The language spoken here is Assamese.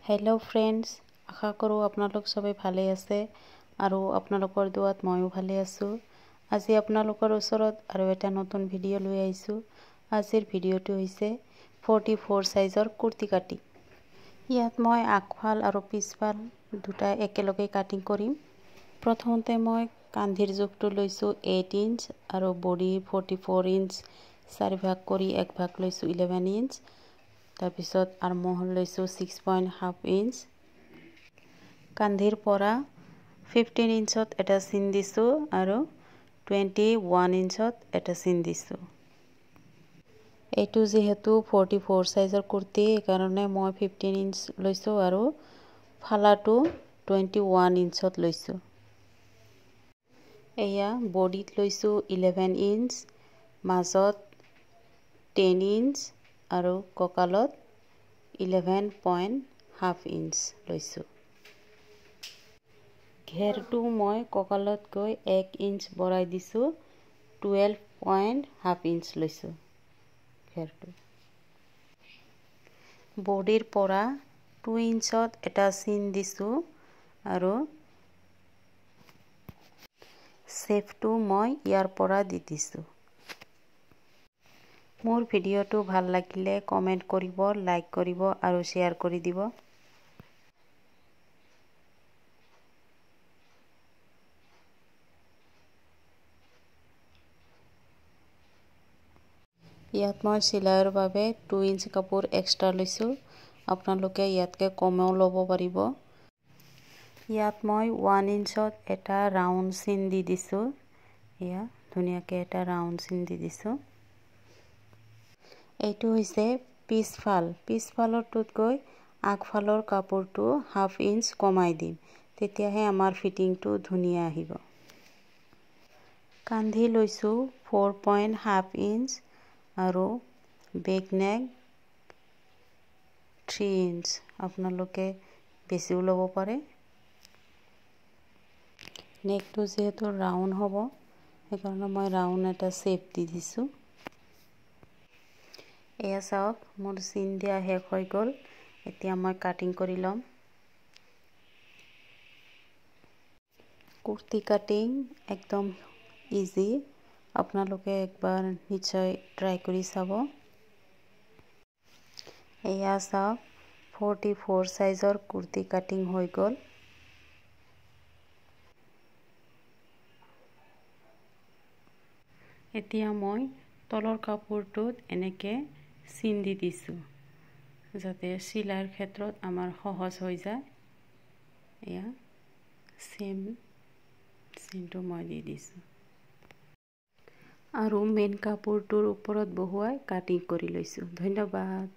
हेलो फ्रेंड्स, आशा करूँ आपनालोक सबै भाले आछे आरो आपनालोकर दुआत मयो भाले आछो। আজি आपनालोकर ओसरत आरो एटा नतुन भिडिओ লৈ आइছো। आजिर भिडिओটো হৈছে 44 साइजर कुर्ती काटिंग। ইয়াত মই আগফাল আৰু পিছফাল দুটা একেলগে কাটিং কৰিম। প্ৰথমতে মই কান্ধিৰ জোখটো লৈছো 8 ইঞ্চ আৰু বডি 44 ইঞ্চ 4 ভাগ কৰি এক ভাগ লৈছো 11 ইঞ্চ। তাৰপিছত আৰ্মহল লৈছো 6.5 ইঞ্চ। কান্ধিৰ পৰা 15 ইঞ্চত এটা চিন দিছো আৰু 21 ইঞ্চত এটা চিন দিছো। এইটো যেহেতু 44 সাইজৰ কুৰ্তি কাৰণে মই 15 ইঞ্চ লৈছো আৰু ফালাটো 21 ইঞ্চত লৈছো। এয়া বডিত লৈছো 11 ইঞ্চ, মাজত 10 ইঞ্চ আৰু ককালত 11.5 ইঞ্চ লৈছো। ঘেৰটো মই ককালতকৈ 1 ইঞ্চ বঢ়াই দিছো 12.5 ইঞ্চ লৈছো ঘেৰটো। বডিৰ পৰা 2 ইঞ্চত এটা চিন দিছো আৰু সেফটো মই ইয়াৰ পৰা দি দিছো। মোৰ ভিডিওটো ভাল লাগিলে কমেন্ট কৰিব, লাইক কৰিব আৰু শেয়াৰ কৰি দিব। ইয়াত মই সিলাইৰ বাবে 2 ইঞ্চ কাপোৰ এক্সট্ৰা লৈছো। আপোনালোকে ইয়াতকে কমেও ল'ব পাৰিব। ইয়াত মই 1 ইঞ্চত এটা ৰাউন্ড চিন দি দিছো। ইয়া ধুনিয়াকে এটা ৰাউন্ড চিন দি দিছো। এইটো হৈছে পিছফালৰটোতকৈ আগফালৰ কাপোৰটো হাফ ইঞ্চ কমাই দিম, তেতিয়াহে আমাৰ ফিটিংটো ধুনিয়া আহিব। কান্ধি লৈছো 4.5 ইঞ্চ আৰু বেক নেক 3 ইঞ্চ। আপোনালোকে বেছিও ল'ব পাৰে। নেকটো যেহেতু ৰাউন্ড হ'ব সেইকাৰণে মই ৰাউন্ড এটা শেপ দি দিছো। এয়া চাওক মোৰ চিন দিয়া শেষ হৈ গ'ল। এতিয়া মই কাটিং কৰি লম। কুৰ্তি কাটিং একদম ইজি। আপোনালোকে একবাৰ নিশ্চয় ট্ৰাই কৰি চাব। এয়া চাওক 44 সাইজৰ কুৰ্তি কাটিং হৈ গ'ল। এতিয়া মই তলৰ কাপোৰটোত এনেকে চিন দি দিছো যাতে সিলাইৰ ক্ষেত্ৰত আমাৰ সহজ হৈ যায়। এয়া সেম চিনটো মই দি দিছো আৰু মেইন কাপোৰটোৰ ওপৰত বহুৱাই কাটিং কৰি লৈছো। ধন্যবাদ।